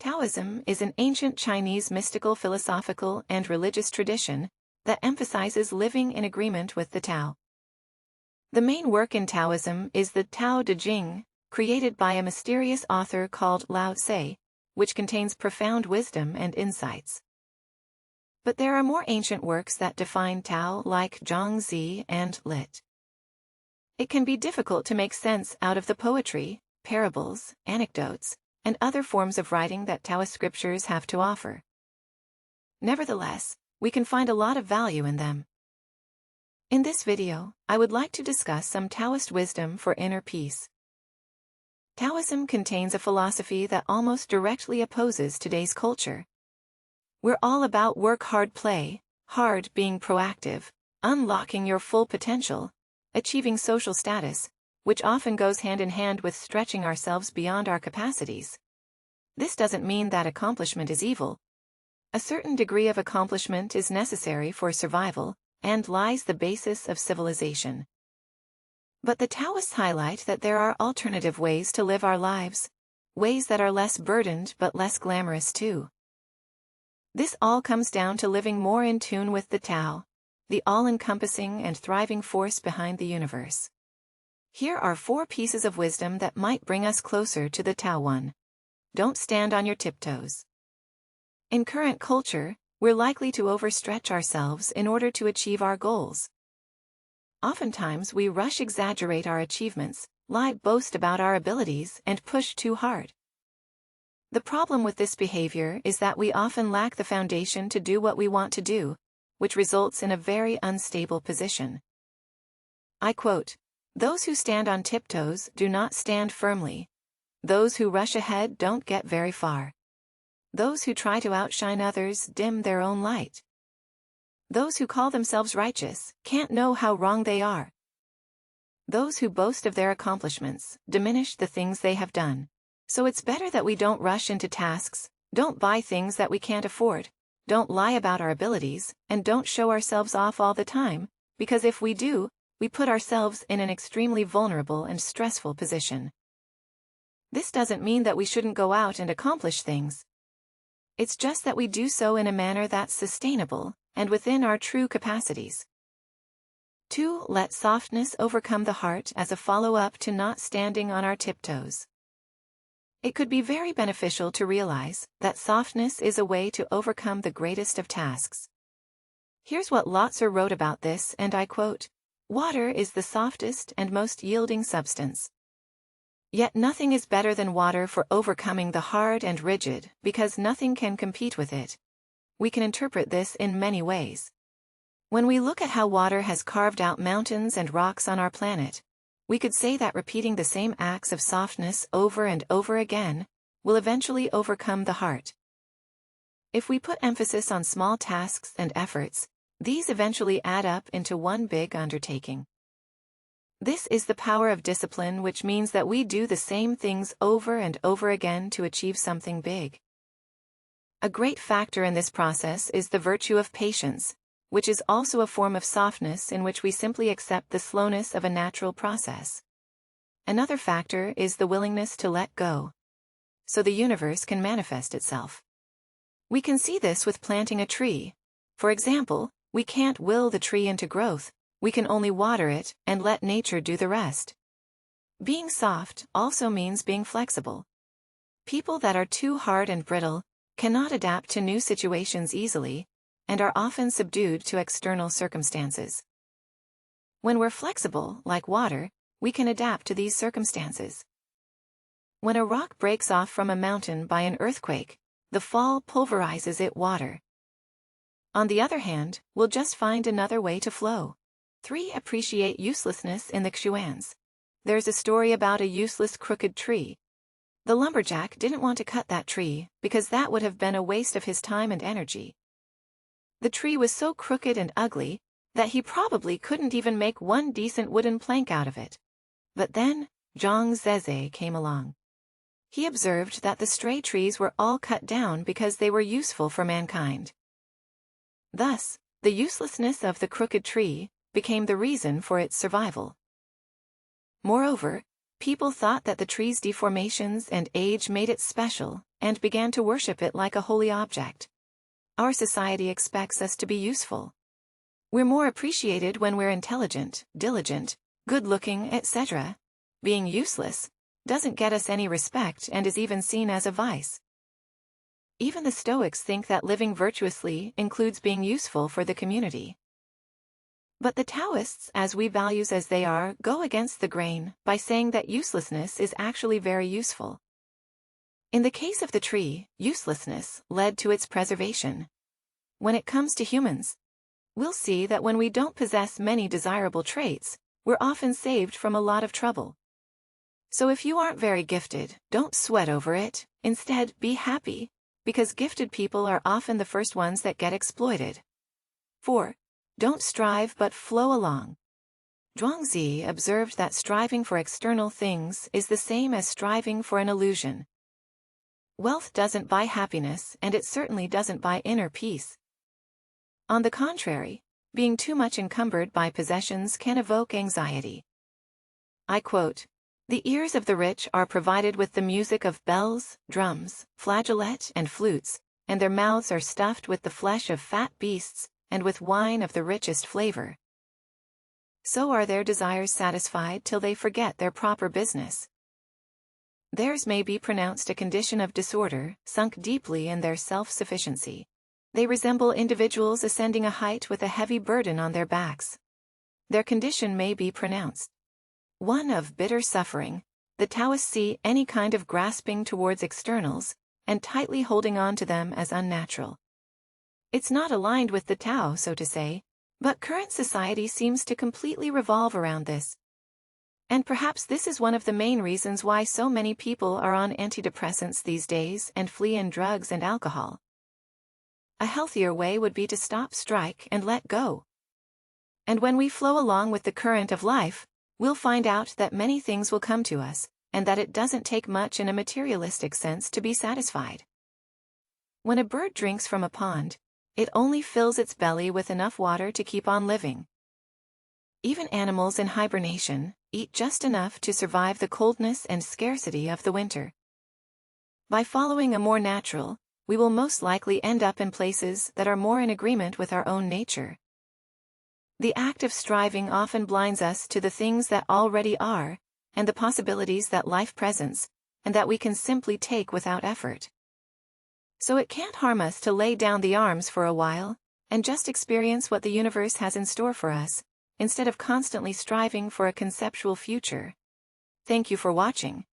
Taoism is an ancient Chinese mystical, philosophical, and religious tradition that emphasizes living in agreement with the Tao. The main work in Taoism is the Tao Te Ching, created by a mysterious author called Lao Tse, which contains profound wisdom and insights. But there are more ancient works that define Tao, like Zhongzi and Lit. It can be difficult to make sense out of the poetry, parables, anecdotes, and other forms of writing that Taoist scriptures have to offer. Nevertheless, we can find a lot of value in them. In this video, I would like to discuss some Taoist wisdom for inner peace. Taoism contains a philosophy that almost directly opposes today's culture. We're all about work hard, play hard, being proactive, unlocking your full potential, achieving social status, which often goes hand in hand with stretching ourselves beyond our capacities. This doesn't mean that accomplishment is evil. A certain degree of accomplishment is necessary for survival, and lies the basis of civilization. But the Taoists highlight that there are alternative ways to live our lives, ways that are less burdened but less glamorous too. This all comes down to living more in tune with the Tao, the all-encompassing and thriving force behind the universe. Here are 4 pieces of wisdom that might bring us closer to the Tao. 1. Don't stand on your tiptoes. In current culture, we're likely to overstretch ourselves in order to achieve our goals. Oftentimes we exaggerate our achievements, boast about our abilities, and push too hard. The problem with this behavior is that we often lack the foundation to do what we want to do, which results in a very unstable position. I quote, "Those who stand on tiptoes do not stand firmly. Those who rush ahead don't get very far. Those who try to outshine others dim their own light. Those who call themselves righteous can't know how wrong they are. Those who boast of their accomplishments diminish the things they have done. So it's better that we don't rush into tasks, don't buy things that we can't afford, don't lie about our abilities, and don't show ourselves off all the time, because if we do, we put ourselves in an extremely vulnerable and stressful position." This doesn't mean that we shouldn't go out and accomplish things. It's just that we do so in a manner that's sustainable, and within our true capacities. 2. Let softness overcome the heart as a follow-up to not standing on our tiptoes. It could be very beneficial to realize that softness is a way to overcome the greatest of tasks. Here's what Lao Tse wrote about this, and I quote, "Water is the softest and most yielding substance. Yet nothing is better than water for overcoming the hard and rigid, because nothing can compete with it." We can interpret this in many ways. When we look at how water has carved out mountains and rocks on our planet, we could say that repeating the same acts of softness over and over again will eventually overcome the heart. If we put emphasis on small tasks and efforts, these eventually add up into one big undertaking. This is the power of discipline, which means that we do the same things over and over again to achieve something big. A great factor in this process is the virtue of patience, which is also a form of softness in which we simply accept the slowness of a natural process. Another factor is the willingness to let go, so the universe can manifest itself. We can see this with planting a tree. For example, we can't will the tree into growth, we can only water it and let nature do the rest. Being soft also means being flexible. People that are too hard and brittle cannot adapt to new situations easily, and are often subdued to external circumstances. When we're flexible, like water, we can adapt to these circumstances. When a rock breaks off from a mountain by an earthquake, the fall pulverizes it water. On the other hand, we'll just find another way to flow. 3. Appreciate uselessness in the Xuans. There's a story about a useless crooked tree. The lumberjack didn't want to cut that tree, because that would have been a waste of his time and energy. The tree was so crooked and ugly that he probably couldn't even make one decent wooden plank out of it. But then, Zhongzi came along. He observed that the stray trees were all cut down because they were useful for mankind. Thus, the uselessness of the crooked tree became the reason for its survival. Moreover, people thought that the tree's deformations and age made it special, and began to worship it like a holy object. Our society expects us to be useful. We're more appreciated when we're intelligent, diligent, good-looking, etc. Being useless doesn't get us any respect and is even seen as a vice. Even the Stoics think that living virtuously includes being useful for the community. But the Taoists, as we values as they are, go against the grain by saying that uselessness is actually very useful. In the case of the tree, uselessness led to its preservation. When it comes to humans, we'll see that when we don't possess many desirable traits, we're often saved from a lot of trouble. So if you aren't very gifted, don't sweat over it. Instead, be happy, because gifted people are often the first ones that get exploited. 4. Don't strive but flow along. Zhuangzi observed that striving for external things is the same as striving for an illusion. Wealth doesn't buy happiness, and it certainly doesn't buy inner peace. On the contrary, being too much encumbered by possessions can evoke anxiety. I quote, "The ears of the rich are provided with the music of bells, drums, flageolet, and flutes, and their mouths are stuffed with the flesh of fat beasts, and with wine of the richest flavor. So are their desires satisfied till they forget their proper business. Theirs may be pronounced a condition of disorder, sunk deeply in their self-sufficiency. They resemble individuals ascending a height with a heavy burden on their backs. Their condition may be pronounced one of bitter suffering. The Taoists see any kind of grasping towards externals, and tightly holding on to them as unnatural. It's not aligned with the Tao, so to say, but current society seems to completely revolve around this. And perhaps this is one of the main reasons why so many people are on antidepressants these days and flee in drugs and alcohol. A healthier way would be to stop, strike, and let go. And when we flow along with the current of life, we'll find out that many things will come to us, and that it doesn't take much in a materialistic sense to be satisfied. When a bird drinks from a pond, it only fills its belly with enough water to keep on living. Even animals in hibernation eat just enough to survive the coldness and scarcity of the winter. By following a more natural, we will most likely end up in places that are more in agreement with our own nature. The act of striving often blinds us to the things that already are, and the possibilities that life presents, and that we can simply take without effort. So it can't harm us to lay down the arms for a while, and just experience what the universe has in store for us, instead of constantly striving for a conceptual future. Thank you for watching.